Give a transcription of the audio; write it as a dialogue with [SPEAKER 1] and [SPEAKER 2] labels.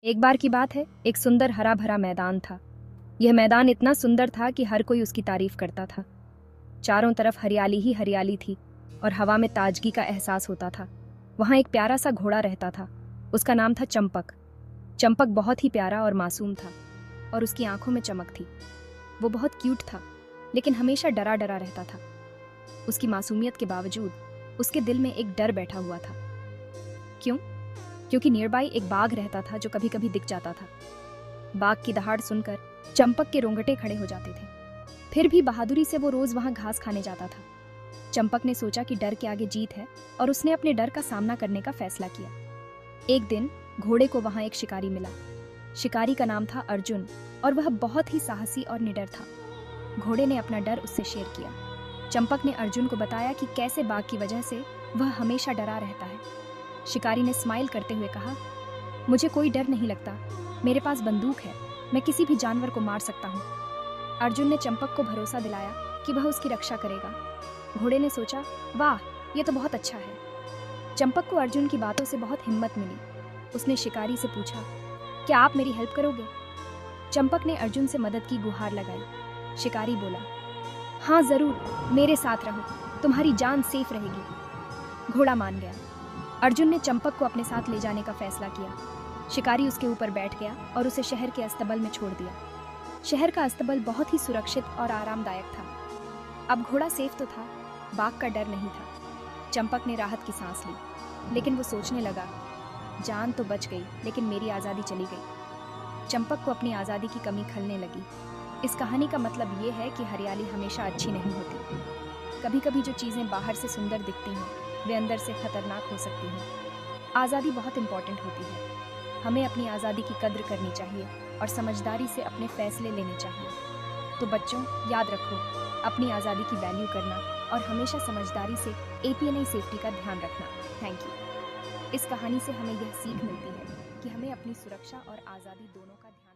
[SPEAKER 1] एक बार की बात है, एक सुंदर हरा भरा मैदान था। यह मैदान इतना सुंदर था कि हर कोई उसकी तारीफ करता था। चारों तरफ हरियाली ही हरियाली थी और हवा में ताजगी का एहसास होता था। वहाँ एक प्यारा सा घोड़ा रहता था। उसका नाम था चंपक। चंपक बहुत ही प्यारा और मासूम था और उसकी आंखों में चमक थी। वो बहुत क्यूट था, लेकिन हमेशा डरा डरा रहता था। उसकी मासूमियत के बावजूद उसके दिल में एक डर बैठा हुआ था। क्यों? क्योंकि नियरबाई एक बाघ रहता था जो कभी कभी दिख जाता था। बाघ की दहाड़ सुनकर चंपक के रोंगटे खड़े हो जाते थे। फिर भी बहादुरी से वो रोज वहां घास खाने जाता था। चंपक ने सोचा कि डर के आगे जीत है और उसने अपने डर का सामना करने का फैसला किया। एक दिन घोड़े को वहां एक शिकारी मिला। शिकारी का नाम था अर्जुन और वह बहुत ही साहसी और निडर था। घोड़े ने अपना डर उससे शेयर किया। चंपक ने अर्जुन को बताया कि कैसे बाघ की वजह से वह हमेशा डरा रहता है। शिकारी ने स्माइल करते हुए कहा, मुझे कोई डर नहीं लगता, मेरे पास बंदूक है, मैं किसी भी जानवर को मार सकता हूँ। अर्जुन ने चंपक को भरोसा दिलाया कि वह उसकी रक्षा करेगा। घोड़े ने सोचा, वाह, ये तो बहुत अच्छा है। चंपक को अर्जुन की बातों से बहुत हिम्मत मिली। उसने शिकारी से पूछा, क्या आप मेरी हेल्प करोगे? चंपक ने अर्जुन से मदद की गुहार लगाई। शिकारी बोला, हाँ जरूर, मेरे साथ रहो, तुम्हारी जान सेफ रहेगी। घोड़ा मान गया। अर्जुन ने चंपक को अपने साथ ले जाने का फैसला किया। शिकारी उसके ऊपर बैठ गया और उसे शहर के अस्तबल में छोड़ दिया। शहर का अस्तबल बहुत ही सुरक्षित और आरामदायक था। अब घोड़ा सेफ तो था, बाघ का डर नहीं था। चंपक ने राहत की सांस ली, लेकिन वो सोचने लगा, जान तो बच गई, लेकिन मेरी आज़ादी चली गई। चंपक को अपनी आज़ादी की कमी खलने लगी। इस कहानी का मतलब ये है कि हरियाली हमेशा अच्छी नहीं होती। कभी कभी जो चीज़ें बाहर से सुंदर दिखती हैं, वे अंदर से खतरनाक हो सकती हैं। आज़ादी बहुत इंपॉर्टेंट होती है। हमें अपनी आज़ादी की कद्र करनी चाहिए और समझदारी से अपने फैसले लेने चाहिए। तो बच्चों, याद रखो, अपनी आज़ादी की वैल्यू करना और हमेशा समझदारी से APNI सेफ्टी का ध्यान रखना। Thank you. इस कहानी से हमें यह सीख मिलती है कि हमें अपनी सुरक्षा और आज़ादी दोनों का ध्यान